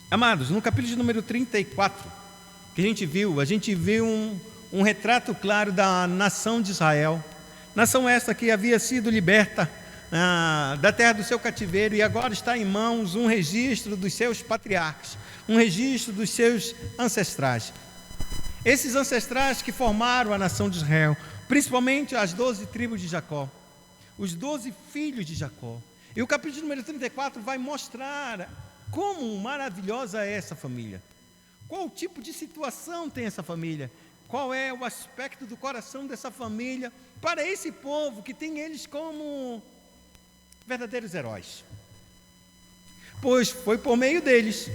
Amados, no capítulo de número 34, que a gente viu um retrato claro da nação de Israel. Nação esta que havia sido liberta da terra do seu cativeiro e agora está em mãos um registro dos seus patriarcas, um registro dos seus ancestrais. Esses ancestrais que formaram a nação de Israel, principalmente as 12 tribos de Jacó, os 12 filhos de Jacó. E o capítulo número 34 vai mostrar como maravilhosa é essa família. Qual tipo de situação tem essa família? Qual é o aspecto do coração dessa família para esse povo que tem eles como verdadeiros heróis? Pois foi por meio deles,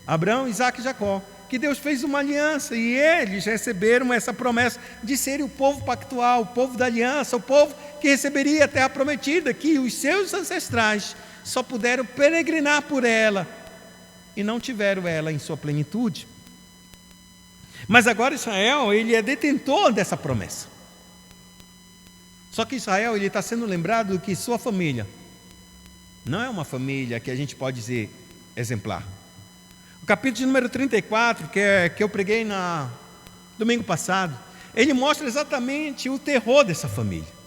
Abraão, Isaque e Jacó, que Deus fez uma aliança e eles receberam essa promessa de serem o povo pactual, o povo da aliança, o povo que receberia a terra prometida, que os seus ancestrais só puderam peregrinar por ela e não tiveram ela em sua plenitude. Mas agora Israel, ele é detentor dessa promessa. Só que Israel, ele está sendo lembrado que sua família não é uma família que a gente pode dizer exemplar. O capítulo de número 34, que eu preguei no domingo passado, ele mostra exatamente o terror dessa família.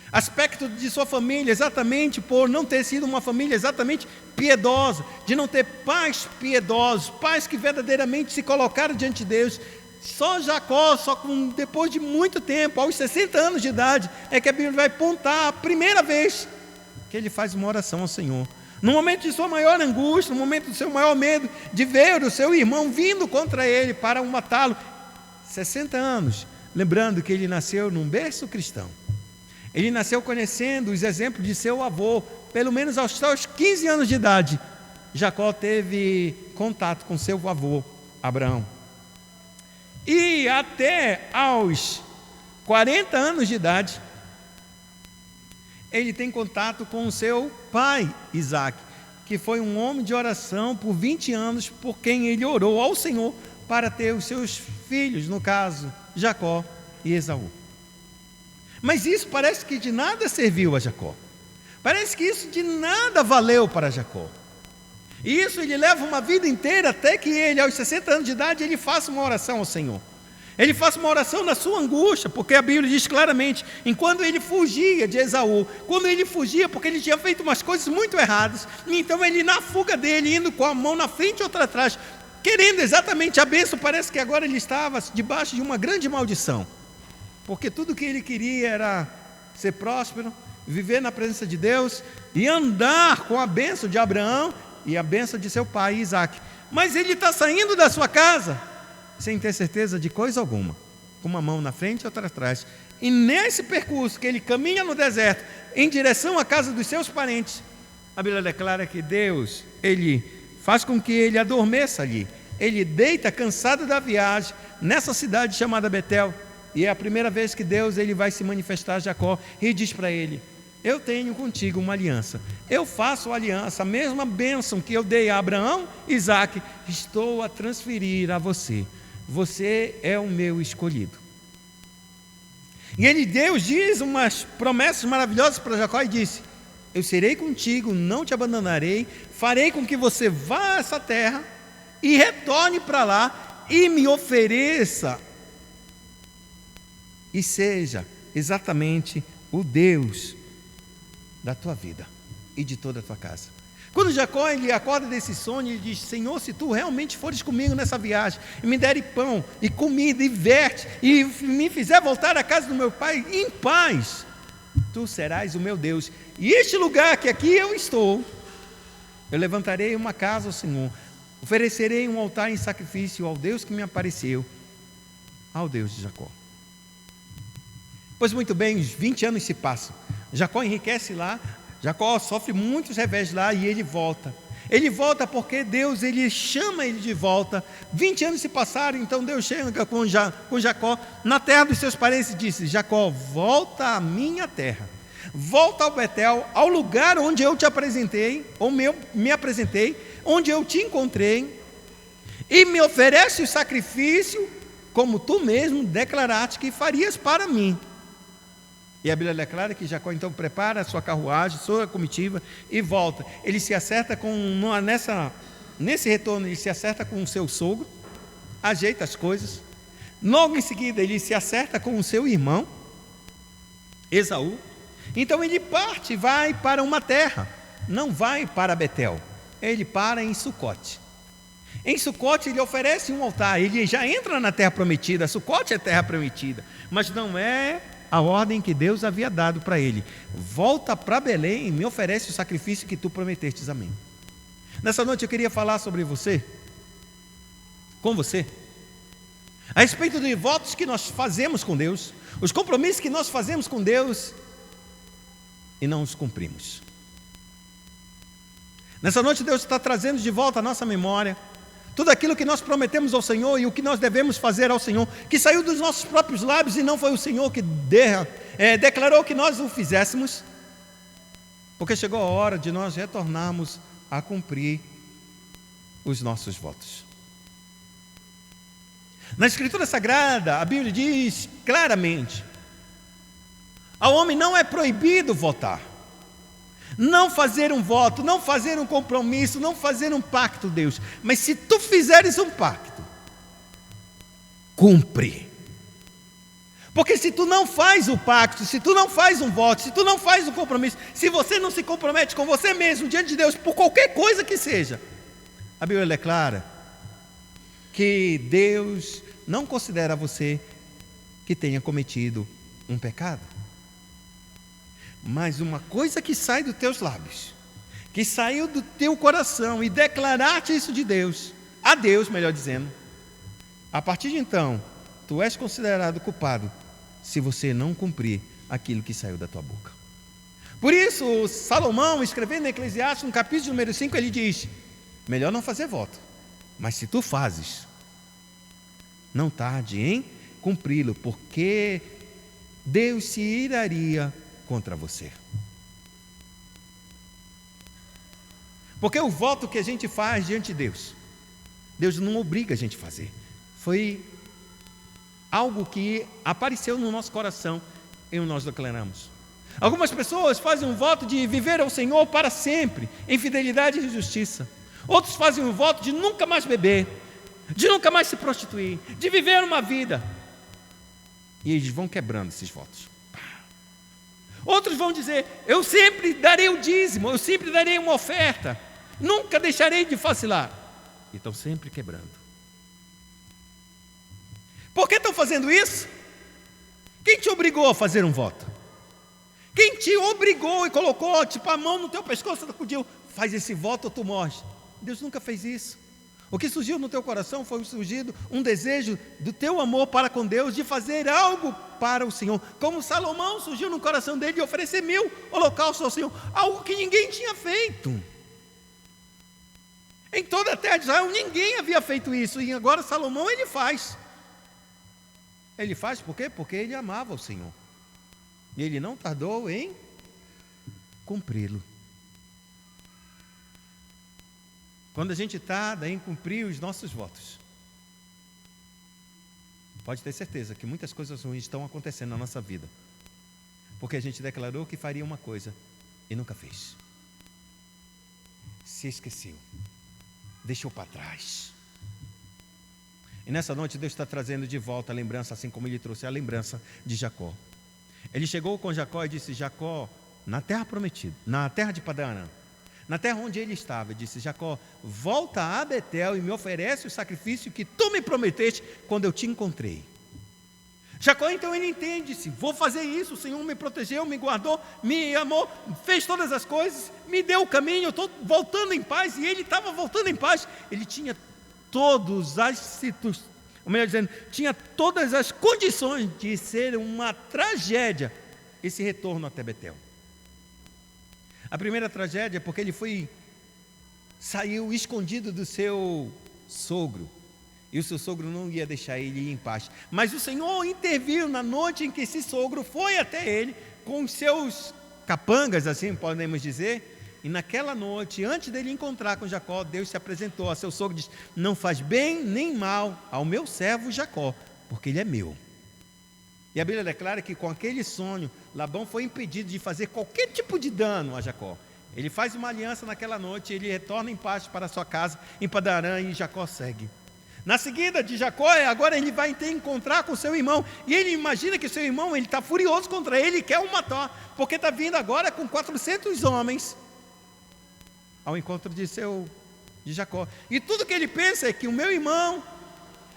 Aspecto de sua família, exatamente por não ter sido uma família exatamente piedosa, de não ter pais piedosos, pais que verdadeiramente se colocaram diante de Deus. Só Jacó, depois de muito tempo, aos 60 anos de idade, é que a Bíblia vai apontar a primeira vez que ele faz uma oração ao Senhor. No momento de sua maior angústia, no momento do seu maior medo, de ver o seu irmão vindo contra ele para matá-lo. 60 anos, lembrando que ele nasceu num berço cristão. Ele nasceu conhecendo os exemplos de seu avô. Pelo menos aos seus 15 anos de idade, Jacó teve contato com seu avô, Abraão. E até aos 40 anos de idade, ele tem contato com o seu pai, Isaque, que foi um homem de oração por 20 anos, por quem ele orou ao Senhor para ter os seus filhos, no caso, Jacó e Esaú. Mas isso parece que de nada serviu a Jacó. Parece que isso de nada valeu para Jacó. E isso ele leva uma vida inteira até que ele, aos 60 anos de idade, ele faça uma oração ao Senhor. Ele faça uma oração na sua angústia, porque a Bíblia diz claramente, enquanto ele fugia de Esaú, quando ele fugia porque ele tinha feito umas coisas muito erradas, então ele na fuga dele, indo com a mão na frente e outra atrás, querendo exatamente a bênção, parece que agora ele estava debaixo de uma grande maldição. Porque tudo que ele queria era ser próspero, viver na presença de Deus e andar com a bênção de Abraão e a bênção de seu pai Isaque. Mas ele está saindo da sua casa sem ter certeza de coisa alguma, com uma mão na frente e outra atrás. E nesse percurso que ele caminha no deserto em direção à casa dos seus parentes, a Bíblia declara que Deus, ele faz com que ele adormeça ali. Ele deita cansado da viagem nessa cidade chamada Betel. E é a primeira vez que Deus ele vai se manifestar a Jacó e diz para ele: eu tenho contigo uma aliança, eu faço aliança, a mesma bênção que eu dei a Abraão e Isaque, estou a transferir a você. Você é o meu escolhido. E Deus diz umas promessas maravilhosas para Jacó e disse: eu serei contigo, não te abandonarei, farei com que você vá a essa terra e retorne para lá e me ofereça e seja exatamente o Deus da tua vida e de toda a tua casa. Quando Jacó ele acorda desse sonho, ele diz: Senhor, se tu realmente fores comigo nessa viagem, e me deres pão, e comida, e verte, e me fizer voltar à casa do meu pai em paz, tu serás o meu Deus. E este lugar que aqui eu estou, eu levantarei uma casa ao Senhor, oferecerei um altar em sacrifício ao Deus que me apareceu, ao Deus de Jacó. Pois muito bem, os 20 anos se passam, Jacó enriquece lá, Jacó sofre muitos revés lá e ele volta. Ele volta porque Deus ele chama ele de volta. 20 anos se passaram, então Deus chega com Jacó na terra dos seus parentes e disse: Jacó, volta à minha terra, volta ao Betel, ao lugar onde eu te apresentei, ou me apresentei, onde eu te encontrei, e me oferece o sacrifício, como tu mesmo declaraste que farias para mim. E a Bíblia declara que Jacó então prepara a sua carruagem, sua comitiva e volta. Ele se acerta nesse retorno, ele se acerta com o seu sogro, ajeita as coisas. Logo em seguida, ele se acerta com o seu irmão, Esaú. Então ele parte e vai para uma terra, não vai para Betel, ele para em Sucote. Em Sucote ele oferece um altar, ele já entra na terra prometida. Sucote é terra prometida, mas não é a ordem que Deus havia dado para ele. Volta para Belém e me oferece o sacrifício que tu prometestes a mim. Nessa noite eu queria falar sobre você, com você, a respeito de votos que nós fazemos com Deus, os compromissos que nós fazemos com Deus e não os cumprimos. Nessa noite Deus está trazendo de volta à nossa memória tudo aquilo que nós prometemos ao Senhor e o que nós devemos fazer ao Senhor, que saiu dos nossos próprios lábios e não foi o Senhor que declarou que nós o fizéssemos, porque chegou a hora de nós retornarmos a cumprir os nossos votos. Na Escritura Sagrada, a Bíblia diz claramente: ao homem não é proibido votar, não fazer um voto, não fazer um compromisso, não fazer um pacto, Deus. Mas se tu fizeres um pacto, cumpre. Porque se tu não faz o pacto, se tu não faz um voto, se tu não faz um compromisso, se você não se compromete com você mesmo diante de Deus por qualquer coisa que seja, a Bíblia declara que Deus não considera você que tenha cometido um pecado. Mas uma coisa que sai dos teus lábios, que saiu do teu coração e declaraste isso de Deus, a Deus, melhor dizendo, a partir de então, tu és considerado culpado se você não cumprir aquilo que saiu da tua boca. Por isso, Salomão, escrevendo em Eclesiastes, no capítulo número 5, ele diz: melhor não fazer voto, mas se tu fazes, não tarde em cumpri-lo, porque Deus se iraria contra você. Porque o voto que a gente faz diante de Deus, Deus não obriga a gente a fazer. Foi algo que apareceu no nosso coração e nós declaramos. Algumas pessoas fazem um voto de viver ao Senhor para sempre, em fidelidade e justiça. Outros fazem um voto de nunca mais beber, de nunca mais se prostituir, de viver uma vida. E eles vão quebrando esses votos. Outros vão dizer: eu sempre darei o dízimo, eu sempre darei uma oferta, nunca deixarei de vacilar. E estão sempre quebrando. Por que estão fazendo isso? Quem te obrigou a fazer um voto? Quem te obrigou e colocou tipo a mão no teu pescoço e acudiu: faz esse voto ou tu morres? Deus nunca fez isso. O que surgiu no teu coração foi surgido um desejo do teu amor para com Deus, de fazer algo para o Senhor. Como Salomão, surgiu no coração dele de oferecer 1000 holocaustos ao Senhor, algo que ninguém tinha feito. Em toda a terra de Israel ninguém havia feito isso, e agora Salomão ele faz. Ele faz por quê? Porque ele amava o Senhor. E ele não tardou em cumpri-lo. Quando a gente tarda em cumprir os nossos votos, pode ter certeza que muitas coisas ruins estão acontecendo na nossa vida, porque a gente declarou que faria uma coisa e nunca fez. Se esqueceu, deixou para trás. E nessa noite Deus está trazendo de volta a lembrança, assim como Ele trouxe a lembrança de Jacó. Ele chegou com Jacó e disse: Jacó, na terra prometida, na terra de Padã-Arã, na terra onde ele estava, disse: Jacó, volta a Betel e me oferece o sacrifício que tu me prometeste quando eu te encontrei. Jacó então ele entende-se: vou fazer isso, o Senhor me protegeu, me guardou, me amou, fez todas as coisas, me deu o caminho, eu estou voltando em paz. E ele estava voltando em paz. Ele tinha tinha todas as condições de ser uma tragédia esse retorno até Betel. A primeira tragédia é porque ele saiu escondido do seu sogro, e o seu sogro não ia deixar ele ir em paz. Mas o Senhor interviu na noite em que esse sogro foi até ele com os seus capangas, assim podemos dizer. E naquela noite, antes dele encontrar com Jacó, Deus se apresentou a seu sogro e disse: não faz bem nem mal ao meu servo Jacó, porque ele é meu. E a Bíblia declara que com aquele sonho, Labão foi impedido de fazer qualquer tipo de dano a Jacó. Ele faz uma aliança naquela noite, ele retorna em paz para sua casa, em Padarã, e Jacó segue. Na seguida de Jacó, agora ele vai encontrar com seu irmão, e ele imagina que seu irmão está furioso contra ele, e quer o matar, porque está vindo agora com 400 homens ao encontro de Jacó. E tudo que ele pensa é que o meu irmão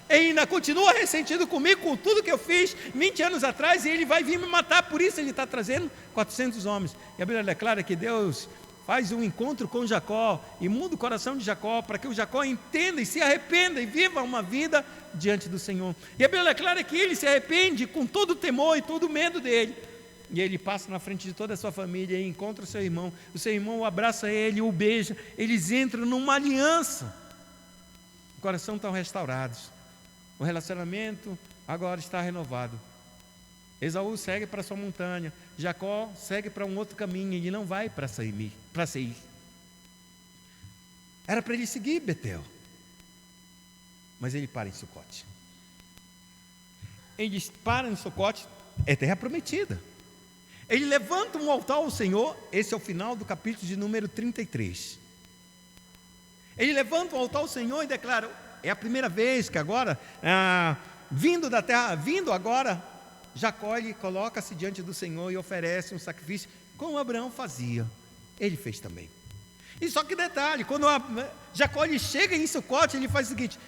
ainda continua ressentido comigo, com tudo que eu fiz 20 anos atrás, e ele vai vir me matar, por isso ele está trazendo 400 homens. E a Bíblia declara que Deus faz um encontro com Jacó e muda o coração de Jacó, para que o Jacó entenda e se arrependa e viva uma vida diante do Senhor. E a Bíblia declara que ele se arrepende com todo o temor e todo o medo dele. E ele passa na frente de toda a sua família e encontra o seu irmão o abraça ele, o beija, eles entram numa aliança. O coração estão restaurados, o relacionamento agora está renovado. Esaú segue para sua montanha, Jacó segue para um outro caminho, ele não vai para Seir. Era para ele seguir Betel, mas ele para em Sucote. Ele para em Sucote, é terra prometida. Ele levanta um altar ao Senhor, esse é o final do capítulo de número 33. Ele levanta um altar ao Senhor e declara, é a primeira vez que agora, vindo agora, Jacó ele coloca-se diante do Senhor e oferece um sacrifício, como Abraão fazia, ele fez também. E só que detalhe, quando Jacó ele chega em Sucote, ele faz o seguinte: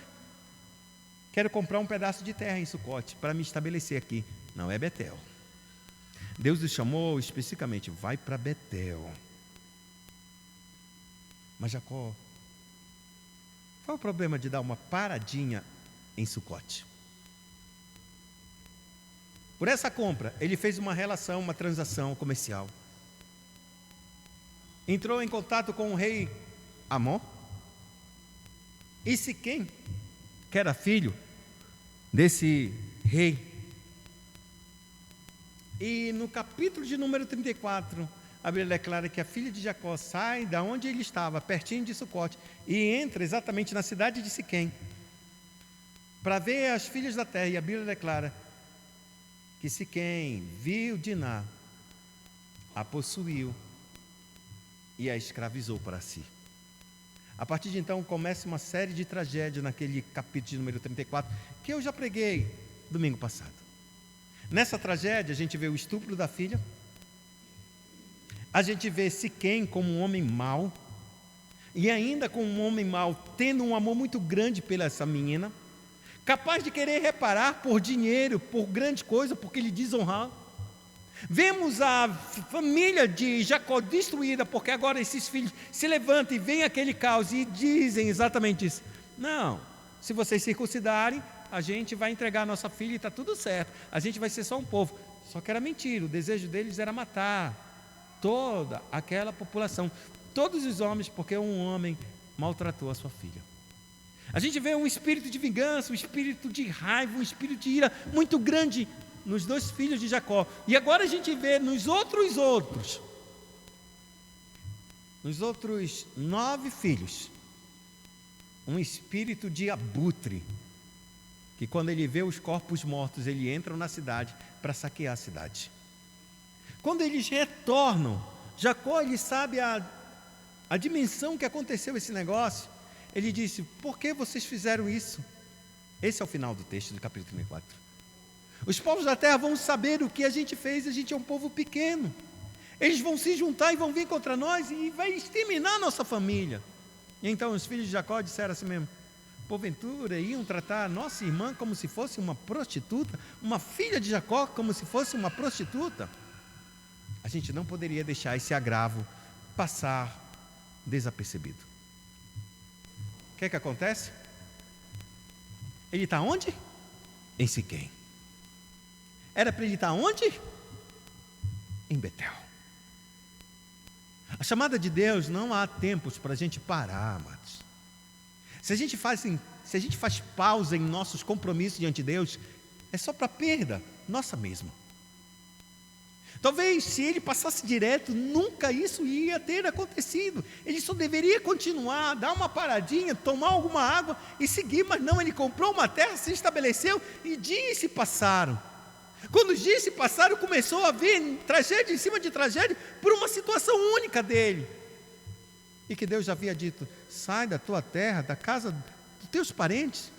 quero comprar um pedaço de terra em Sucote, para me estabelecer aqui. Não, é Betel. Deus o chamou especificamente, vai para Betel. Mas Jacó, qual é o problema de dar uma paradinha em Sucote? Por essa compra, ele fez uma relação, uma transação comercial. Entrou em contato com o rei Amon. E Siquém, que era filho desse rei. E no capítulo de número 34, a Bíblia declara que a filha de Jacó sai da onde ele estava, pertinho de Sucote, e entra exatamente na cidade de Siquém, para ver as filhas da terra. E a Bíblia declara que Siquém viu Diná, a possuiu e a escravizou para si. A partir de então começa uma série de tragédias naquele capítulo de número 34, que eu já preguei domingo passado. Nessa tragédia a gente vê o estupro da filha, a gente vê Siquém como um homem mau, e ainda como um homem mau, tendo um amor muito grande pela essa menina, capaz de querer reparar por dinheiro, por grande coisa, porque lhe desonrar. Vemos a família de Jacó destruída, porque agora esses filhos se levantam e vem aquele caos e dizem exatamente isso. Não, se vocês circuncidarem, a gente vai entregar a nossa filha e está tudo certo, a gente vai ser só um povo. Só que era mentira, o desejo deles era matar toda aquela população, todos os homens, porque um homem maltratou a sua filha. A gente vê um espírito de vingança, um espírito de raiva, um espírito de ira muito grande nos dois filhos de Jacó. E agora a gente vê nos outros 9 filhos, um espírito de abutre, que quando ele vê os corpos mortos, ele entra na cidade para saquear a cidade. Quando eles retornam, Jacó ele sabe a dimensão que aconteceu esse negócio. Ele disse: por que vocês fizeram isso? Esse é o final do texto do capítulo 34. Os povos da terra vão saber o que a gente fez, a gente é um povo pequeno. Eles vão se juntar e vão vir contra nós e vai exterminar a nossa família. E então os filhos de Jacó disseram assim mesmo: porventura iam tratar a nossa irmã como se fosse uma prostituta, uma filha de Jacó como se fosse uma prostituta? A gente não poderia deixar esse agravo passar desapercebido. O que é que acontece? Ele está onde? Em Siquém. Era para ele estar onde? Em Betel. A chamada de Deus, não há tempos para a gente parar, amados. Se a gente faz pausa em nossos compromissos diante de Deus, é só para perda nossa mesma. Talvez se ele passasse direto, nunca isso ia ter acontecido. Ele só deveria continuar, dar uma paradinha, tomar alguma água e seguir, mas não, ele comprou uma terra, se estabeleceu e dias se passaram. Quando os dias se passaram, começou a vir tragédia em cima de tragédia por uma situação única dele. e que Deus já havia dito: sai da tua terra, da casa dos teus parentes,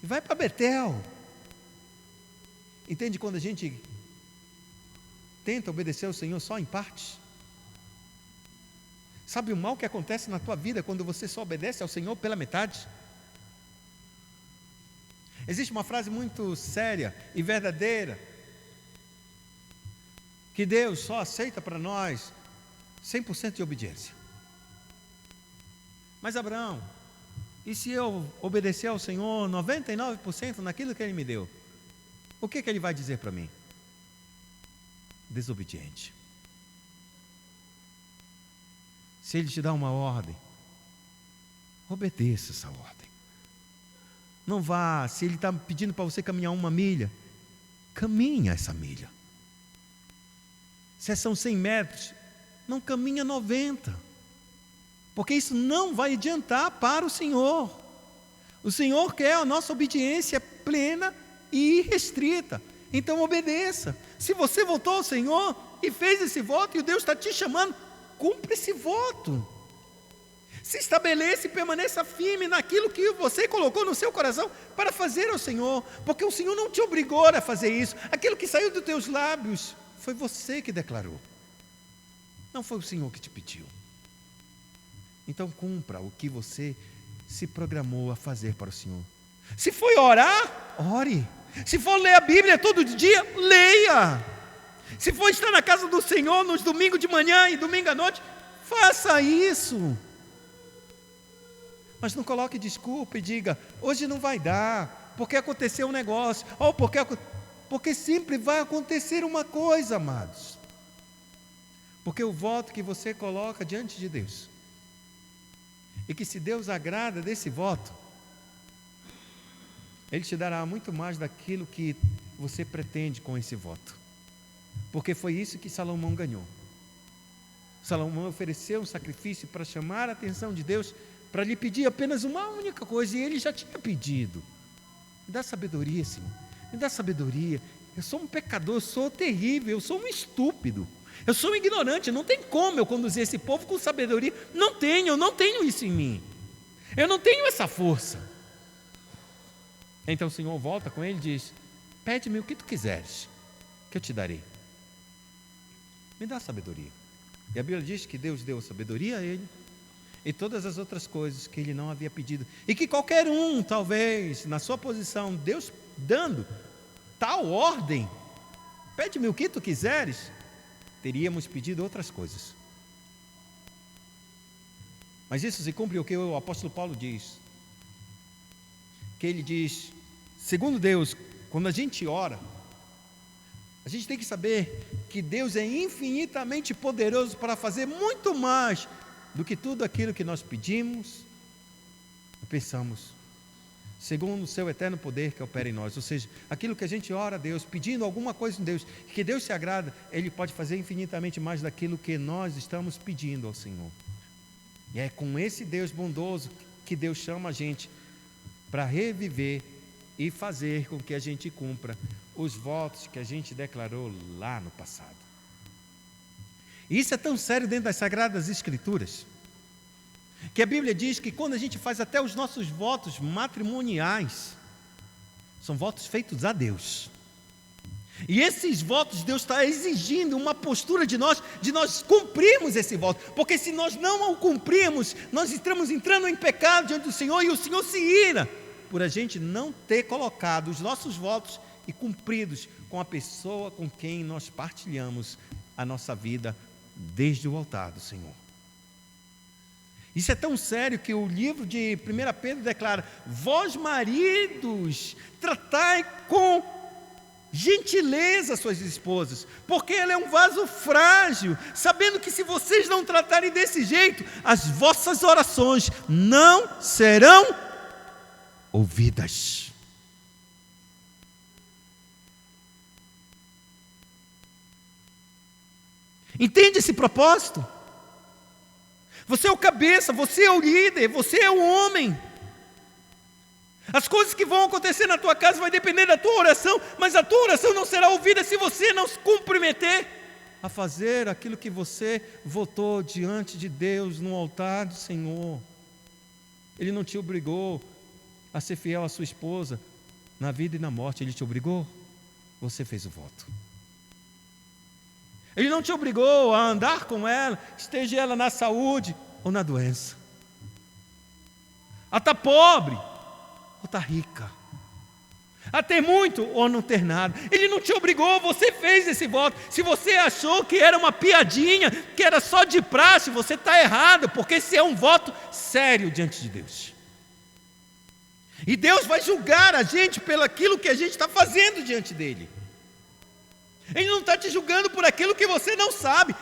e vai para Betel. Entende quando a gente tenta obedecer ao Senhor só em partes? Sabe o mal que acontece na tua vida quando você só obedece ao Senhor pela metade? Existe uma frase muito séria e verdadeira, que Deus só aceita para nós 100% de obediência. Mas Abraão, e se eu obedecer ao Senhor 99% naquilo que Ele me deu, o que Ele vai dizer para mim? Desobediente. Se Ele te dá uma ordem, obedeça essa ordem. Não vá, se Ele está pedindo para você caminhar 1 milha, caminha essa milha. Se são 100 metros, não caminha 90, porque isso não vai adiantar para o Senhor. O Senhor quer a nossa obediência plena e irrestrita. Então obedeça. Se você voltou ao Senhor e fez esse voto, e Deus está te chamando, cumpra esse voto. Se estabeleça e permaneça firme naquilo que você colocou no seu coração para fazer ao Senhor, porque o Senhor não te obrigou a fazer isso. Aquilo que saiu dos teus lábios foi você que declarou, não foi o Senhor que te pediu. Então cumpra o que você se programou a fazer para o Senhor. Se for orar, ore. Se for ler a Bíblia todo dia, leia. Se for estar na casa do Senhor nos domingos de manhã e domingo à noite, faça isso. Mas não coloque desculpa e diga: hoje não vai dar, porque aconteceu um negócio, ou porque sempre vai acontecer uma coisa, amados. Porque o voto que você coloca diante de Deus, e que se Deus agrada desse voto, Ele te dará muito mais daquilo que você pretende com esse voto. Porque foi isso que Salomão ganhou. Salomão ofereceu um sacrifício para chamar a atenção de Deus, para lhe pedir apenas uma única coisa, e ele já tinha pedido: me dá sabedoria, Senhor, me dá sabedoria. Eu sou um pecador, eu sou terrível, eu sou um estúpido, eu sou um ignorante, não tem como eu conduzir esse povo com sabedoria. Eu não tenho isso em mim, eu não tenho essa força. Então o Senhor volta com ele e diz: pede-me o que tu quiseres, que eu te darei. Me dá sabedoria. E a Bíblia diz que Deus deu sabedoria a ele e todas as outras coisas que ele não havia pedido, e que qualquer um, talvez, na sua posição, Deus dando tal ordem, pede-me o que tu quiseres, teríamos pedido outras coisas. Mas isso se cumpre o que o apóstolo Paulo diz, que ele diz: segundo Deus, quando a gente ora, a gente tem que saber que Deus é infinitamente poderoso para fazer muito mais do que tudo aquilo que nós pedimos e pensamos, segundo o seu eterno poder que opera em nós. Ou seja, aquilo que a gente ora a Deus, pedindo alguma coisa em Deus, que Deus se agrada, Ele pode fazer infinitamente mais daquilo que nós estamos pedindo ao Senhor. E é com esse Deus bondoso que Deus chama a gente para reviver e fazer com que a gente cumpra os votos que a gente declarou lá no passado. E isso é tão sério dentro das Sagradas Escrituras, que a Bíblia diz que quando a gente faz até os nossos votos matrimoniais, são votos feitos a Deus. E esses votos, Deus está exigindo uma postura de nós cumprirmos esse voto, porque se nós não o cumprirmos, nós estamos entrando em pecado diante do Senhor, e o Senhor se ira por a gente não ter colocado os nossos votos e cumpridos com a pessoa com quem nós partilhamos a nossa vida desde o altar do Senhor. Isso é tão sério que o livro de 1 Pedro declara: vós maridos, tratai com gentileza suas esposas, porque ela é um vaso frágil, sabendo que se vocês não tratarem desse jeito, as vossas orações não serão ouvidas. Entende esse propósito? Você é o cabeça, você é o líder, você é o homem. As coisas que vão acontecer na tua casa vai depender da tua oração, mas a tua oração não será ouvida se você não se comprometer a fazer aquilo que você votou diante de Deus no altar do Senhor. Ele não te obrigou a ser fiel à sua esposa na vida e na morte. Ele te obrigou, você fez o voto. Ele não te obrigou a andar com ela, esteja ela na saúde ou na doença, a estar pobre ou estar rica, a ter muito ou não ter nada. Ele não te obrigou, você fez esse voto. Se você achou que era uma piadinha, que era só de praxe, você está errado, porque esse é um voto sério diante de Deus. E Deus vai julgar a gente pelo aquilo que a gente está fazendo diante dele. Ele não está te julgando por aquilo que você não sabe.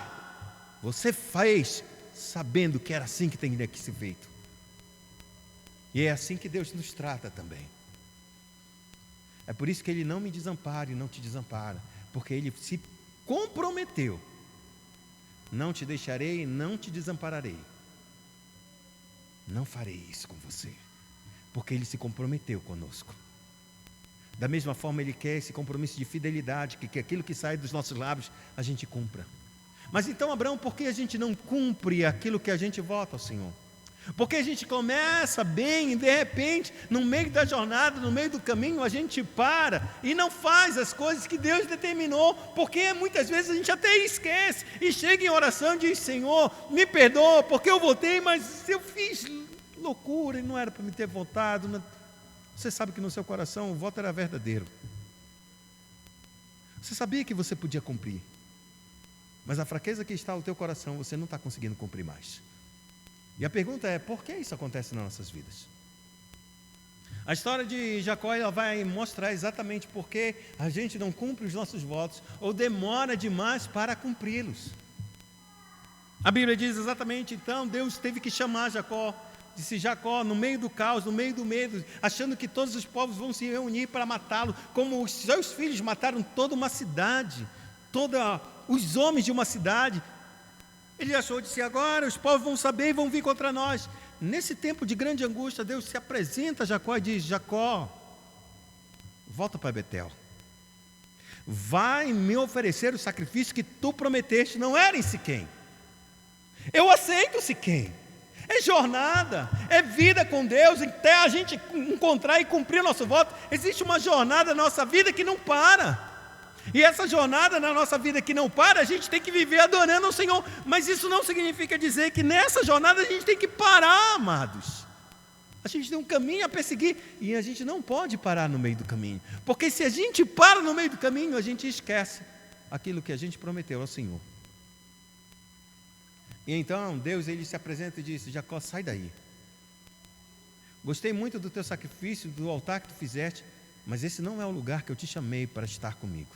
Você fez sabendo que era assim que tem que ser feito. E é assim que Deus nos trata também. É por isso que Ele não me desampara e não te desampara, porque Ele se comprometeu: não te deixarei, não te desampararei. Não farei isso com você, porque Ele se comprometeu conosco. Da mesma forma, Ele quer esse compromisso de fidelidade, que aquilo que sai dos nossos lábios, a gente cumpra. Mas então, Abraão, por que a gente não cumpre aquilo que a gente vota ao Senhor? Porque a gente começa bem e de repente, no meio da jornada, no meio do caminho, a gente para e não faz as coisas que Deus determinou, porque muitas vezes a gente até esquece e chega em oração e diz: Senhor, me perdoa, porque eu votei, mas eu fiz loucura e não era para me ter votado. Você sabe que no seu coração o voto era verdadeiro. Você sabia que você podia cumprir, mas a fraqueza que está no teu coração, você não está conseguindo cumprir mais. E a pergunta é: por que isso acontece nas nossas vidas? A história de Jacó, ela vai mostrar exatamente por que a gente não cumpre os nossos votos ou demora demais para cumpri-los. A Bíblia diz exatamente, então, Deus teve que chamar Jacó. Disse: Jacó, no meio do caos, no meio do medo, achando que todos os povos vão se reunir para matá-lo, como os seus filhos mataram toda uma cidade, todos os homens de uma cidade. Ele achou, disse: agora os povos vão saber e vão vir contra nós. Nesse tempo de grande angústia, Deus se apresenta a Jacó e diz: Jacó, volta para Betel, vai me oferecer o sacrifício que tu prometeste. Não era em Siquém. Eu aceito Siquém. É jornada, é vida com Deus, até a gente encontrar e cumprir o nosso voto. Existe uma jornada na nossa vida que não para. E essa jornada na nossa vida que não para, a gente tem que viver adorando ao Senhor. Mas isso não significa dizer que nessa jornada a gente tem que parar, amados. A gente tem um caminho a perseguir e a gente não pode parar no meio do caminho. Porque se a gente para no meio do caminho, a gente esquece aquilo que a gente prometeu ao Senhor. E então Deus, Ele se apresenta e diz: Jacó, sai daí. Gostei muito do teu sacrifício, do altar que tu fizeste, mas esse não é o lugar que eu te chamei para estar comigo.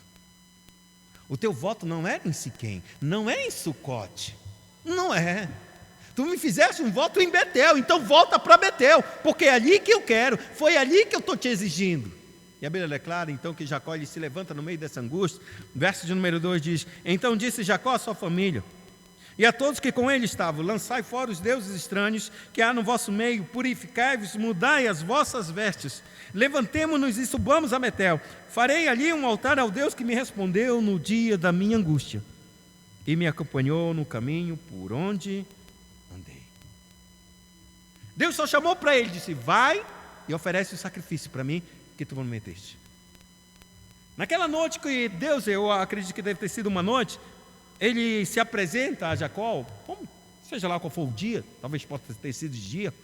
O teu voto não é em Siquém, não é em Sucote, não é. Tu me fizeste um voto em Betel, então volta para Betel, porque é ali que eu quero, foi ali que eu estou te exigindo. E a Bíblia é clara, então, que Jacó, ele se levanta no meio dessa angústia. Verso de número 2 diz: então disse Jacó à sua família e a todos que com ele estavam: lançai fora os deuses estranhos que há no vosso meio, purificai-vos, mudai as vossas vestes, levantemo-nos e subamos a Betel. Farei ali um altar ao Deus que me respondeu no dia da minha angústia e me acompanhou no caminho por onde andei. Deus só chamou para ele, disse: vai e oferece o sacrifício para mim que tu prometeste. Naquela noite que Deus, eu acredito que deve ter sido uma noite, Ele se apresenta a Jacó, seja lá qual for o dia, talvez possa ter sido dia,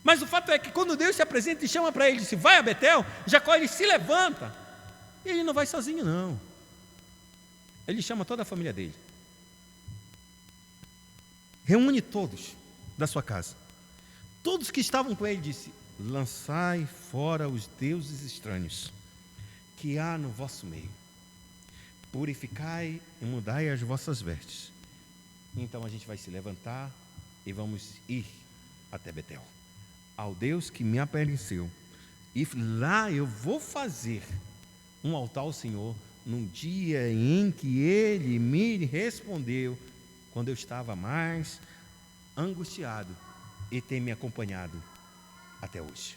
mas o fato é que quando Deus se apresenta e chama para ele, diz: vai a Betel, Jacó, ele se levanta, e ele não vai sozinho não, ele chama toda a família dele, reúne todos da sua casa, todos que estavam com ele, disse: lançai fora os deuses estranhos que há no vosso meio, purificai e mudai as vossas vestes. Então a gente vai se levantar e vamos ir até Betel, ao Deus que me apareceu, e lá eu vou fazer um altar ao Senhor no dia em que Ele me respondeu, quando eu estava mais angustiado, e tem me acompanhado até hoje.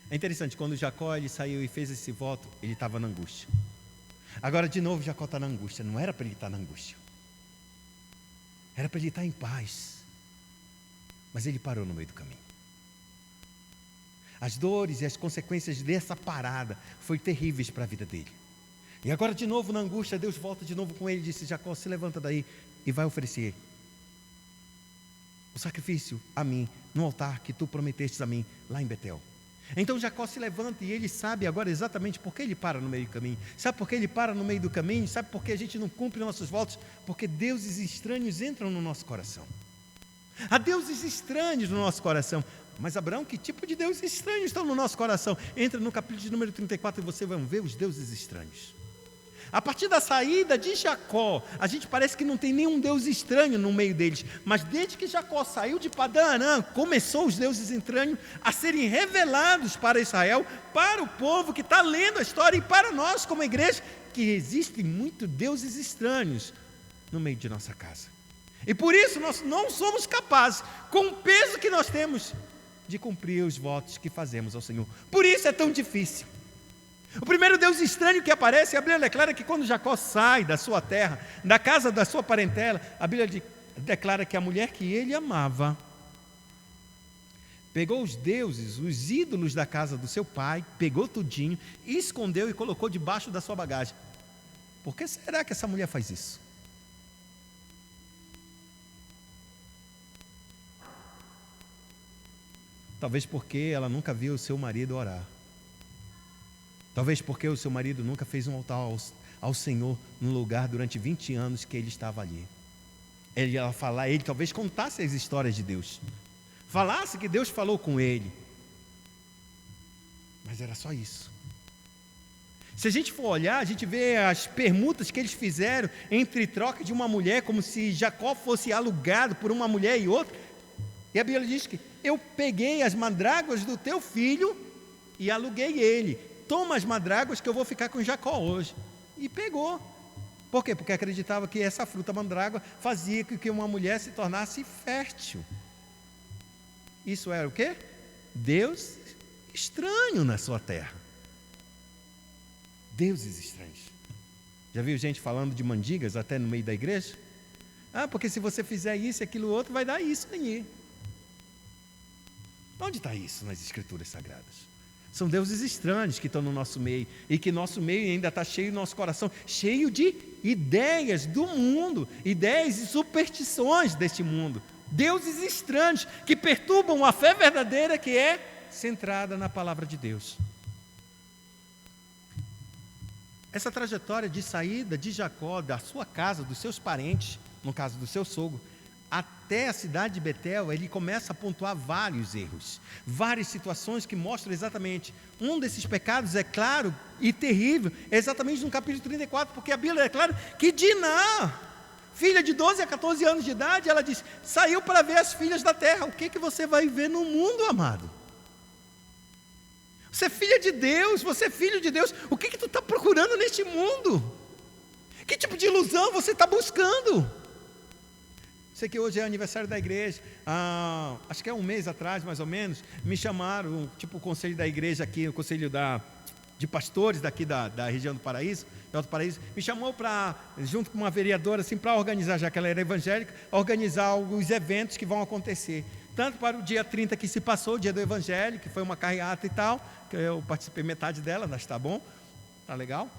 É interessante, quando Jacó ele saiu e fez esse voto, ele estava na angústia. Agora, de novo, Jacó está na angústia. Não era para ele estar na angústia. Era para ele estar em paz. Mas ele parou no meio do caminho. As dores e as consequências dessa parada foram terríveis para a vida dele. E agora, de novo, na angústia, Deus volta de novo com ele e disse: Jacó, se levanta daí e vai oferecer o sacrifício a mim, no altar que tu prometestes a mim, lá em Betel. Então Jacó se levanta e ele sabe agora exatamente por que ele para no meio do caminho. Sabe por que ele para no meio do caminho? Sabe por que a gente não cumpre nossos votos? Porque deuses estranhos entram no nosso coração. Há deuses estranhos no nosso coração. Mas Abraão, que tipo de deuses estranhos estão no nosso coração? Entra no capítulo de número 34 e você vai ver os deuses estranhos. A partir da saída de Jacó, a gente parece que não tem nenhum deus estranho no meio deles. Mas desde que Jacó saiu de Padã-Arã, começou os deuses estranhos a serem revelados para Israel, para o povo que está lendo a história e para nós como igreja, que existem muitos deuses estranhos no meio de nossa casa. E por isso nós não somos capazes, com o peso que nós temos, de cumprir os votos que fazemos ao Senhor. Por isso é tão difícil. O primeiro deus estranho que aparece, a Bíblia declara que quando Jacó sai da sua terra, da casa da sua parentela, a Bíblia declara que a mulher que ele amava pegou os deuses, os ídolos da casa do seu pai, pegou tudinho, escondeu e colocou debaixo da sua bagagem. Por que será que essa mulher faz isso? Talvez porque ela nunca viu o seu marido orar. Talvez porque o seu marido nunca fez um altar ao Senhor no lugar durante 20 anos que ele estava ali. Ele talvez contasse as histórias de Deus. Falasse que Deus falou com ele. Mas era só isso. Se a gente for olhar, a gente vê as permutas que eles fizeram entre troca de uma mulher, como se Jacó fosse alugado por uma mulher e outra. E a Bíblia diz que eu peguei as mandrágoras do teu filho e aluguei ele. Toma as mandrágoras que eu vou ficar com Jacó hoje. E pegou. Por quê? Porque acreditava que essa fruta mandrágora fazia com que uma mulher se tornasse fértil. Isso era o quê? Deus estranho na sua terra. Deuses estranhos. Já viu gente falando de mandigas até no meio da igreja? Porque se você fizer isso e aquilo outro, vai dar isso aí. Onde está isso nas Escrituras Sagradas? São deuses estranhos que estão no nosso meio, e que nosso meio ainda está cheio, nosso coração, cheio de ideias do mundo, ideias e superstições deste mundo. Deuses estranhos que perturbam a fé verdadeira que é centrada na palavra de Deus. Essa trajetória de saída de Jacó, da sua casa, dos seus parentes, no caso do seu sogro, até a cidade de Betel, ele começa a pontuar vários erros, várias situações que mostram exatamente, um desses pecados é claro e terrível, é exatamente no capítulo 34, porque a Bíblia declara que Diná, filha de 12 a 14 anos de idade, ela diz, saiu para ver as filhas da terra. O que você vai ver no mundo, amado? Você é filha de Deus, você é filho de Deus, o que tu está procurando neste mundo? Que tipo de ilusão você está buscando? Sei que hoje é aniversário da igreja, acho que é um mês atrás, mais ou menos, me chamaram, tipo o conselho da igreja aqui, o conselho de pastores daqui da região do Paraíso, do Alto Paraíso, me chamou para, junto com uma vereadora, assim, para organizar, já que ela era evangélica, organizar alguns eventos que vão acontecer. Tanto para o dia 30 que se passou, o dia do Evangelho, que foi uma carreata e tal, que eu participei metade dela, mas está bom, está legal.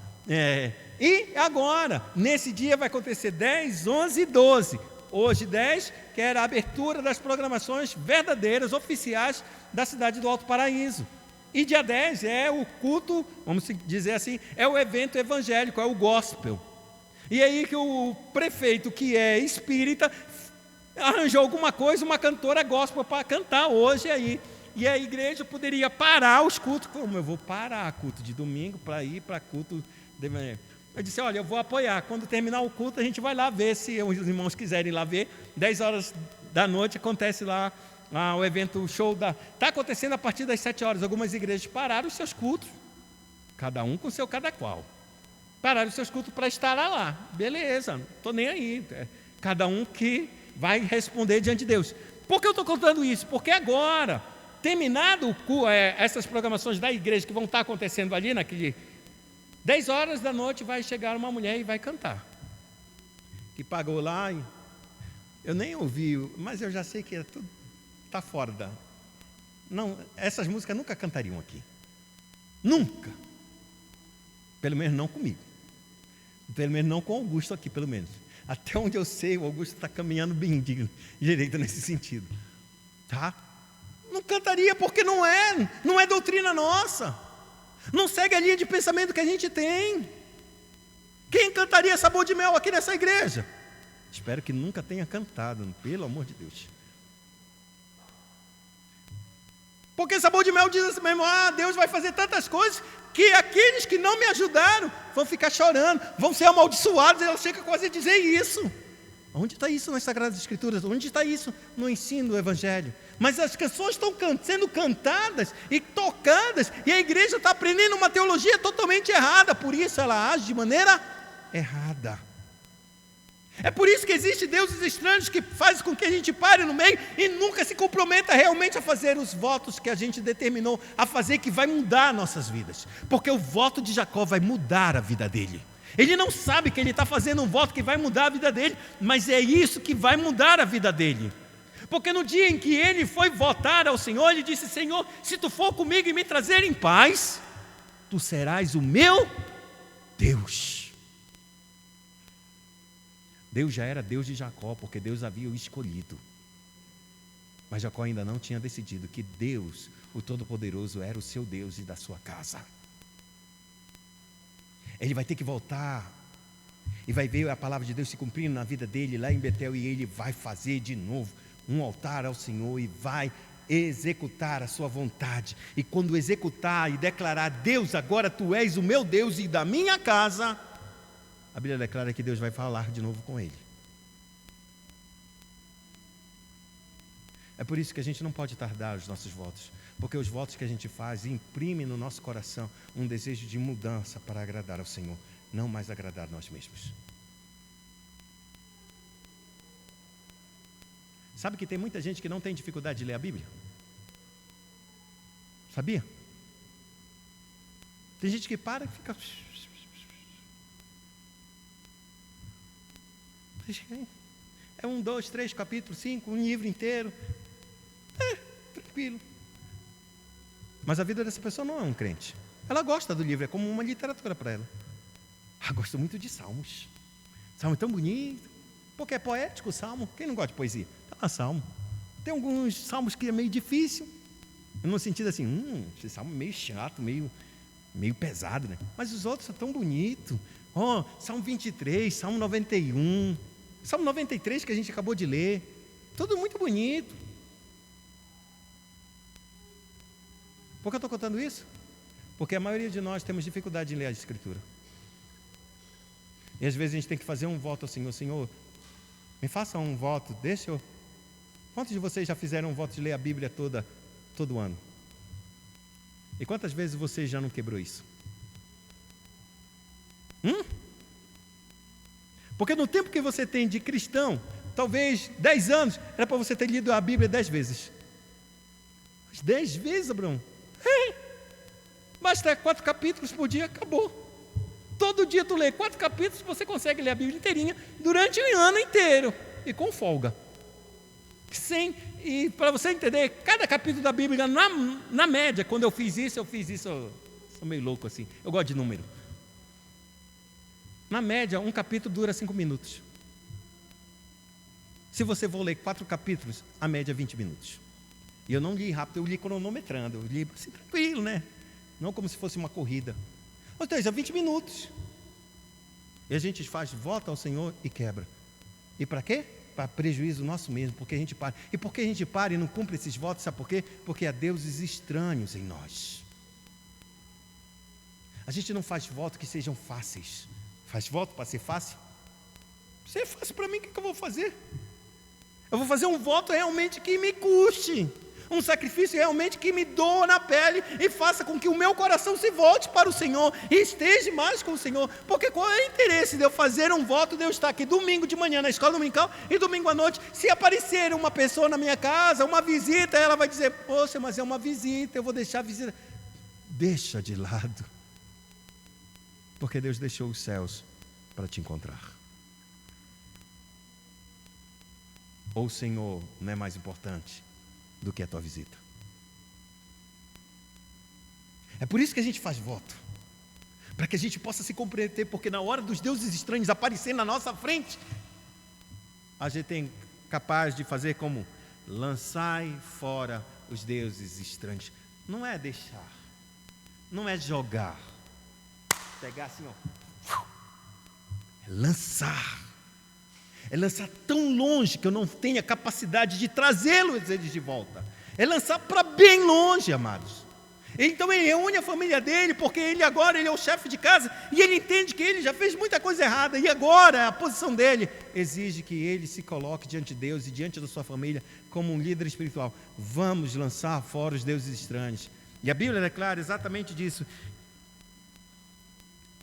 E agora, nesse dia vai acontecer 10, 11 e 12. Hoje 10, que era a abertura das programações verdadeiras, oficiais da cidade do Alto Paraíso. E dia 10 é o culto, vamos dizer assim, é o evento evangélico, é o gospel. E aí que o prefeito, que é espírita, arranjou alguma coisa, uma cantora gospel para cantar hoje aí. E a igreja poderia parar os cultos. Como eu vou parar culto de domingo para ir para culto de manhã? Eu disse, olha, eu vou apoiar. Quando terminar o culto, a gente vai lá ver, se os irmãos quiserem ir lá ver. 10 horas da noite acontece lá o evento, o show está acontecendo a partir das 7 horas. Algumas igrejas pararam os seus cultos, cada um com o seu cada qual. Pararam os seus cultos para estar lá. Beleza, não estou nem aí. Cada um que vai responder diante de Deus. Por que eu estou contando isso? Porque agora, terminado essas programações da igreja que vão estar acontecendo ali naquele 10 horas da noite vai chegar uma mulher e vai cantar. Que pagou lá, eu nem ouvi, mas eu já sei que está fora da... Não, essas músicas nunca cantariam aqui. Nunca. Pelo menos não comigo. Pelo menos não com o Augusto aqui, pelo menos. Até onde eu sei, o Augusto está caminhando bem direito nesse sentido. Tá? Não cantaria porque não é doutrina nossa. Não segue a linha de pensamento que a gente tem. Quem cantaria Sabor de Mel aqui nessa igreja? Espero que nunca tenha cantado, pelo amor de Deus. Porque Sabor de Mel diz assim mesmo, Deus vai fazer tantas coisas que aqueles que não me ajudaram vão ficar chorando, vão ser amaldiçoados. Ela chega quase a dizer isso. Onde está isso nas Sagradas Escrituras? Onde está isso no ensino do Evangelho? Mas as canções estão sendo cantadas e tocadas, e a igreja está aprendendo uma teologia totalmente errada, por isso ela age de maneira errada. É por isso que existem deuses estranhos que fazem com que a gente pare no meio e nunca se comprometa realmente a fazer os votos que a gente determinou a fazer, que vai mudar nossas vidas. Porque o voto de Jacó vai mudar a vida dele. Ele não sabe que ele está fazendo um voto que vai mudar a vida dele, mas é isso que vai mudar a vida dele. Porque no dia em que ele foi votar ao Senhor, ele disse: Senhor, se tu for comigo e me trazer em paz, tu serás o meu Deus. Deus já era Deus de Jacó, porque Deus havia o escolhido. Mas Jacó ainda não tinha decidido que Deus, o Todo-Poderoso, era o seu Deus e da sua casa. Ele vai ter que voltar e vai ver a palavra de Deus se cumprindo na vida dele lá em Betel, e ele vai fazer de novo um altar ao Senhor e vai executar a sua vontade. E quando executar e declarar: Deus, agora tu és o meu Deus e da minha casa, a Bíblia declara que Deus vai falar de novo com ele. É por isso que a gente não pode tardar os nossos votos, porque os votos que a gente faz imprimem no nosso coração um desejo de mudança para agradar ao Senhor, não mais agradar nós mesmos. Sabe que tem muita gente que não tem dificuldade de ler a Bíblia? Sabia? Tem gente que para e fica... É 1, 2, 3, capítulo 5, um livro inteiro. Tranquilo. Mas a vida dessa pessoa não é um crente. Ela gosta do livro, é como uma literatura para ela. Gosto muito de salmos. Salmo é tão bonito. Porque é poético o salmo. Quem não gosta de poesia? Tá lá, salmo. Tem alguns salmos que é meio difícil, no sentido assim, esse salmo é meio chato, meio pesado, né? Mas os outros são tão bonitos. Salmo 23, Salmo 91, Salmo 93 que a gente acabou de ler. Tudo muito bonito. Por que eu estou contando isso? Porque a maioria de nós temos dificuldade em ler a Escritura. E às vezes a gente tem que fazer um voto ao Senhor: Senhor, me faça um voto, deixa eu... Quantos de vocês já fizeram um voto de ler a Bíblia todo ano? E quantas vezes você já não quebrou isso? Porque no tempo que você tem de cristão, talvez 10 anos, era para você ter lido a Bíblia 10 vezes. 10 vezes, Abraão? Basta 4 capítulos por dia, acabou. Todo dia tu lê 4 capítulos, você consegue ler a Bíblia inteirinha durante um ano inteiro, e com folga. E para você entender, cada capítulo da Bíblia, na média, quando eu fiz isso, eu sou meio louco assim, eu gosto de número. Na média, um capítulo dura 5 minutos. Se você for ler 4 capítulos, a média é 20 minutos. E eu não li rápido, eu li cronometrando, eu li assim, tranquilo, né? Não como se fosse uma corrida. Ou seja, 20 minutos. E a gente faz voto ao Senhor e quebra. E para quê? Para prejuízo nosso mesmo, porque a gente para. E por que a gente para e não cumpre esses votos? Sabe por quê? Porque há deuses estranhos em nós. A gente não faz votos que sejam fáceis. Faz voto para ser fácil? Se é fácil para mim, o que eu vou fazer? Eu vou fazer um voto realmente que me custe. Um sacrifício realmente que me doa na pele e faça com que o meu coração se volte para o Senhor e esteja mais com o Senhor. Porque qual é o interesse de eu fazer um voto, de eu estar aqui domingo de manhã na escola dominical e domingo à noite, se aparecer uma pessoa na minha casa, uma visita, ela vai dizer: poxa, mas é uma visita, eu vou deixar a visita. Deixa de lado. Porque Deus deixou os céus para te encontrar. Ou o Senhor não é mais importante do que a tua visita? É por isso que a gente faz voto, para que a gente possa se compreender, porque na hora dos deuses estranhos aparecer na nossa frente, a gente é capaz de fazer como: lançai fora os deuses estranhos. Não é deixar, não é jogar, pegar assim, ó, é lançar. É lançar tão longe que eu não tenha capacidade de trazê-los eles de volta. É lançar para bem longe, amados. Então ele reúne a família dele, porque ele agora é o chefe de casa, e ele entende que ele já fez muita coisa errada, e agora a posição dele exige que ele se coloque diante de Deus e diante da sua família como um líder espiritual. Vamos lançar fora os deuses estranhos. E a Bíblia declara exatamente disso: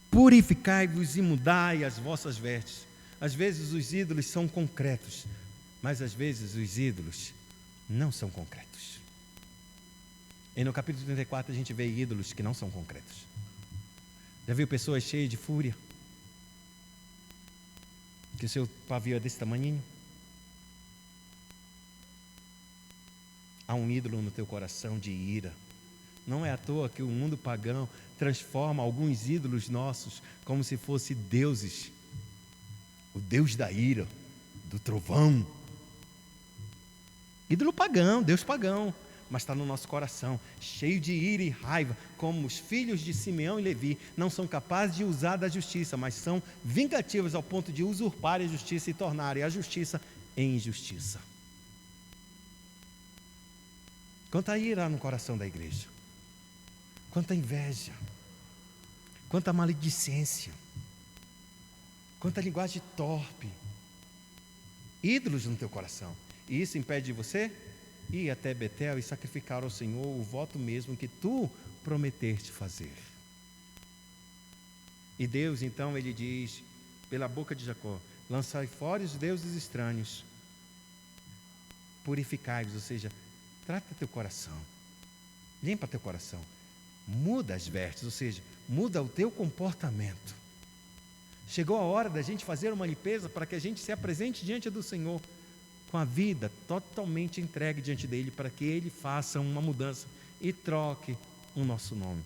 purificai-vos e mudai as vossas vestes. Às vezes os ídolos são concretos, mas às vezes os ídolos não são concretos. E no capítulo 34 a gente vê ídolos que não são concretos. Já viu pessoas cheias de fúria? Que o seu pavio é desse tamanhinho? Há um ídolo no teu coração de ira. Não é à toa que o mundo pagão transforma alguns ídolos nossos como se fossem deuses. O Deus da ira, do trovão. Ídolo pagão, Deus pagão, mas está no nosso coração, cheio de ira e raiva, como os filhos de Simeão e Levi não são capazes de usar da justiça, mas são vingativos ao ponto de usurpar a justiça e tornarem a justiça em injustiça. Quanta ira no coração da igreja, quanta inveja, quanta maledicência, quanta linguagem torpe, ídolos no teu coração. E isso impede de você ir até Betel e sacrificar ao Senhor o voto mesmo que tu prometeste fazer. E Deus então, ele diz pela boca de Jacó: lançai fora os deuses estranhos, purificai-vos, ou seja, trata teu coração, limpa teu coração, muda as vestes, ou seja, muda o teu comportamento. Chegou a hora da gente fazer uma limpeza para que a gente se apresente diante do Senhor com a vida totalmente entregue diante dele, para que ele faça uma mudança e troque o nosso nome.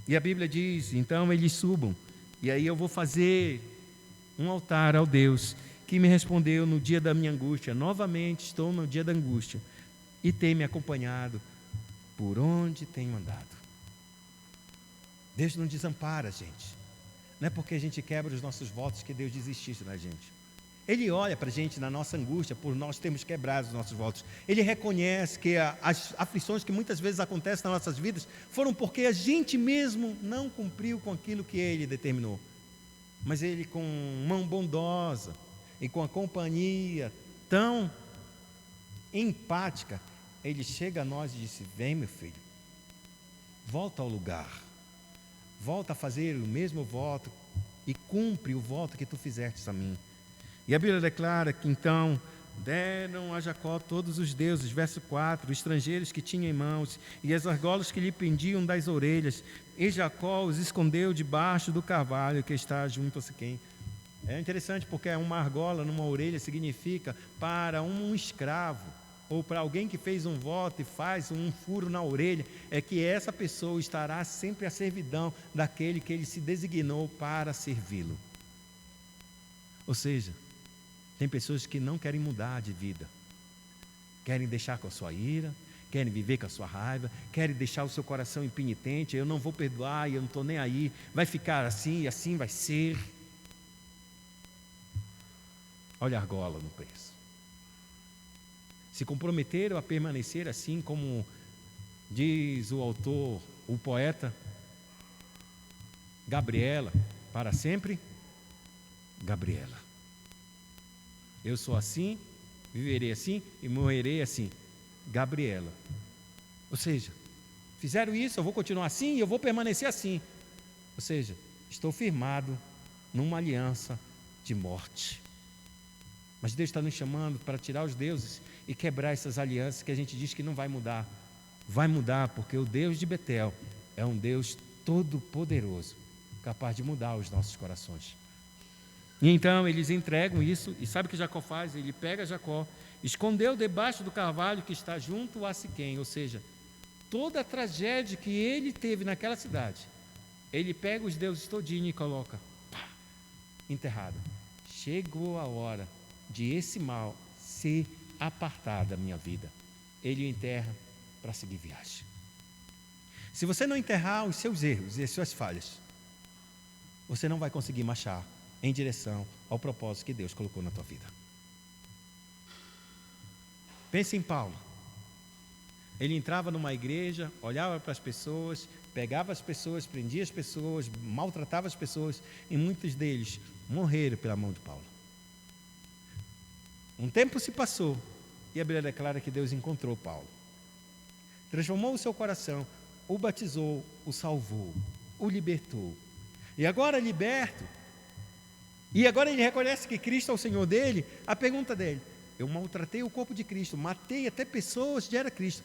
E a Bíblia diz: então eles subam, e aí eu vou fazer um altar ao Deus que me respondeu no dia da minha angústia. Novamente estou no dia da angústia, e tem me acompanhado por onde tenho andado. Deus não desampara a gente. Não é porque a gente quebra os nossos votos que Deus desistisse da gente. Ele olha para a gente na nossa angústia, por nós termos quebrado os nossos votos. Ele reconhece que as aflições que muitas vezes acontecem nas nossas vidas foram porque a gente mesmo não cumpriu com aquilo que Ele determinou. Mas Ele, com mão bondosa e com a companhia tão empática, Ele chega a nós e diz: vem, meu filho, volta ao lugar. Volta a fazer o mesmo voto e cumpre o voto que tu fizeste a mim. E a Bíblia declara que então deram a Jacó todos os deuses, verso 4, estrangeiros que tinha em mãos, e as argolas que lhe pendiam das orelhas, e Jacó os escondeu debaixo do carvalho que está junto a Siquém. É interessante porque uma argola numa orelha significa para um escravo, ou para alguém que fez um voto e faz um furo na orelha, é que essa pessoa estará sempre à servidão daquele que ele se designou para servi-lo. Ou seja, tem pessoas que não querem mudar de vida, querem deixar com a sua ira, querem viver com a sua raiva, querem deixar o seu coração impenitente: eu não vou perdoar, eu não estou nem aí, vai ficar assim e assim vai ser. Olha a argola no preço. Se comprometeram a permanecer assim, como diz o autor, o poeta, Gabriela, para sempre, Gabriela. Eu sou assim, viverei assim e morrerei assim, Gabriela. Ou seja, fizeram isso, eu vou continuar assim e eu vou permanecer assim. Ou seja, estou firmado numa aliança de morte. Mas Deus está nos chamando para tirar os deuses e quebrar essas alianças que a gente diz que não vai mudar. Vai mudar, porque o Deus de Betel é um Deus todo-poderoso capaz de mudar os nossos corações. E então eles entregam isso, e sabe o que Jacó faz? Ele pega Jacó, escondeu debaixo do carvalho que está junto a Siquém, ou seja, toda a tragédia que ele teve naquela cidade, ele pega os deuses todinho e coloca, pá, enterrado. Chegou a hora de esse mal ser apartado da minha vida. Ele o enterra para seguir viagem. Se você não enterrar os seus erros e as suas falhas, você não vai conseguir marchar em direção ao propósito que Deus colocou na tua vida. Pense em Paulo. Ele entrava numa igreja, olhava para as pessoas, pegava as pessoas, prendia as pessoas, maltratava as pessoas, e muitos deles morreram pela mão de Paulo. Um tempo se passou e a Bíblia declara que Deus encontrou Paulo, transformou o seu coração, o batizou, o salvou, o libertou. E agora liberto, e agora ele reconhece que Cristo é o Senhor dele. A pergunta dele: eu maltratei o corpo de Cristo, matei até pessoas que era Cristo,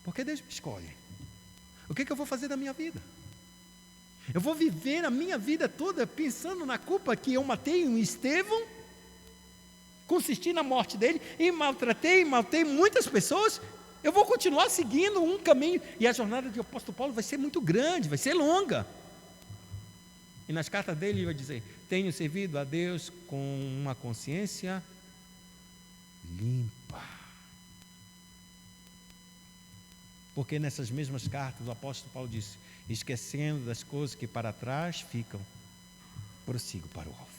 por que Deus me escolhe? O que eu vou fazer da minha vida? Eu vou viver a minha vida toda pensando na culpa que eu matei um Estevão, consisti na morte dele, e matei muitas pessoas? Eu vou continuar seguindo um caminho, e a jornada de apóstolo Paulo vai ser muito grande, vai ser longa. E nas cartas dele ele vai dizer: tenho servido a Deus com uma consciência limpa. Porque nessas mesmas cartas o apóstolo Paulo disse: esquecendo das coisas que para trás ficam, prossigo para o alvo.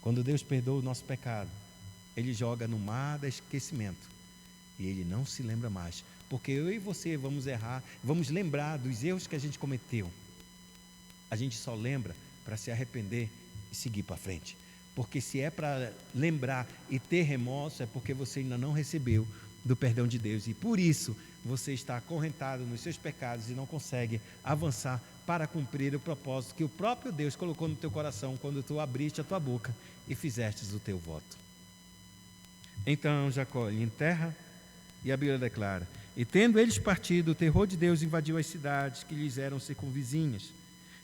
Quando Deus perdoa o nosso pecado, Ele joga no mar do esquecimento, e Ele não se lembra mais, porque eu e você vamos errar, vamos lembrar dos erros que a gente cometeu. A gente só lembra para se arrepender e seguir para frente. Porque se é para lembrar e ter remorso, é porque você ainda não recebeu do perdão de Deus, e por isso você está acorrentado nos seus pecados e não consegue avançar para cumprir o propósito que o próprio Deus colocou no teu coração quando tu abriste a tua boca e fizestes o teu voto. Então Jacó lhe enterra, e a Bíblia declara: e tendo eles partido, o terror de Deus invadiu as cidades que lhes eram circunvizinhas,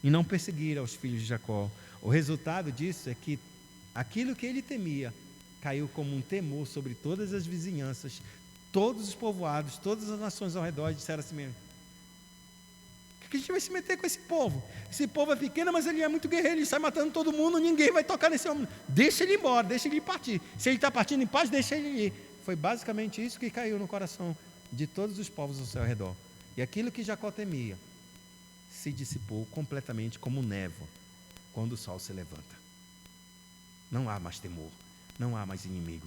e não perseguiram os filhos de Jacó. O resultado disso é que aquilo que ele temia caiu como um temor sobre todas as vizinhanças, todos os povoados, todas as nações ao redor, e disseram assim mesmo: o que a gente vai se meter com esse povo? Esse povo é pequeno, mas ele é muito guerreiro, ele sai matando todo mundo, ninguém vai tocar nesse homem. Deixa ele ir embora, deixa ele partir. Se ele está partindo em paz, deixa ele ir. Foi basicamente isso que caiu no coração de todos os povos ao seu redor. E aquilo que Jacó temia se dissipou completamente como névoa quando o sol se levanta. Não há mais temor, não há mais inimigo.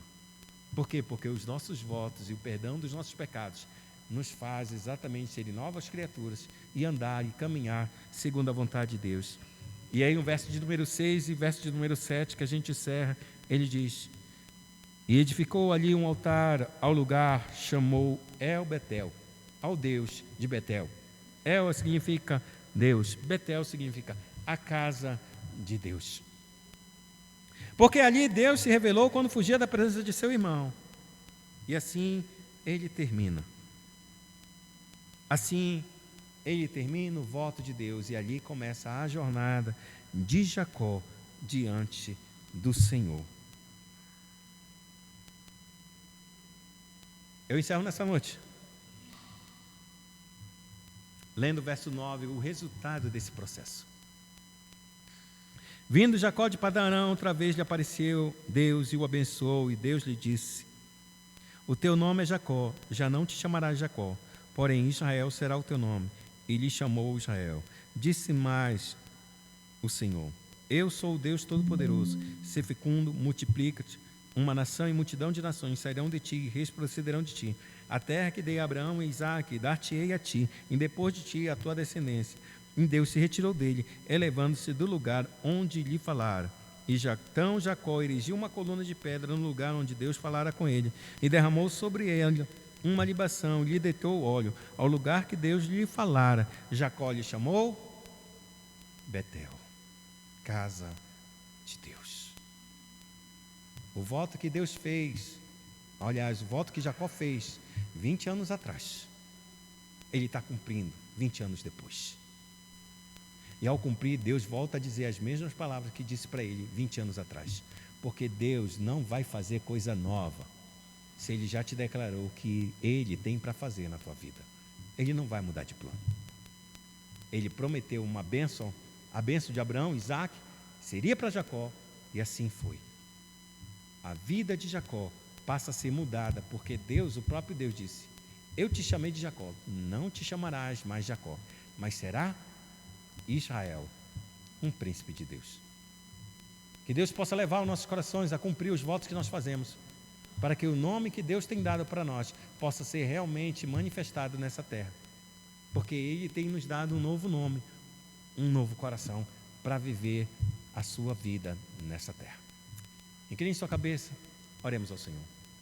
Por quê? Porque os nossos votos e o perdão dos nossos pecados nos faz exatamente serem novas criaturas e andar e caminhar segundo a vontade de Deus. E aí no verso de número 6 e verso de número 7 que a gente encerra, ele diz: e edificou ali um altar ao lugar, chamou El Betel, ao Deus de Betel. El significa Deus, Betel significa a casa de Deus. Porque ali Deus se revelou quando fugia da presença de seu irmão. E assim ele termina. Assim ele termina o voto de Deus, e ali começa a jornada de Jacó diante do Senhor. Eu encerro nessa noite lendo o verso 9, o resultado desse processo. Vindo Jacó de Padan-Aram, outra vez lhe apareceu Deus e o abençoou, e Deus lhe disse: o teu nome é Jacó, já não te chamarás Jacó, porém Israel será o teu nome. E lhe chamou Israel. Disse mais o Senhor: eu sou o Deus Todo-Poderoso, se fecundo, multiplica-te, uma nação e multidão de nações sairão de ti e reis procederão de ti. A terra que dei a Abraão e Isaque, dar-te-ei a ti, e depois de ti a tua descendência. E Deus se retirou dele, elevando-se do lugar onde lhe falara. E então Jacó erigiu uma coluna de pedra no lugar onde Deus falara com ele, e derramou sobre ele uma libação, e lhe deitou óleo. Ao lugar que Deus lhe falara, Jacó lhe chamou Betel, casa de Deus. O voto que Deus fez, aliás, o voto que Jacó fez 20 anos atrás, ele está cumprindo 20 anos depois. E ao cumprir, Deus volta a dizer as mesmas palavras que disse para ele 20 anos atrás. Porque Deus não vai fazer coisa nova se Ele já te declarou que Ele tem para fazer na tua vida. Ele não vai mudar de plano. Ele prometeu uma bênção, a bênção de Abraão, Isaac, seria para Jacó, e assim foi. A vida de Jacó passa a ser mudada, porque Deus, o próprio Deus disse: eu te chamei de Jacó, não te chamarás mais Jacó, mas será Israel, um príncipe de Deus. Que Deus possa levar os nossos corações a cumprir os votos que nós fazemos, para que o nome que Deus tem dado para nós possa ser realmente manifestado nessa terra, porque Ele tem nos dado um novo nome, um novo coração para viver a sua vida nessa terra. Incline sua cabeça, oremos ao Senhor.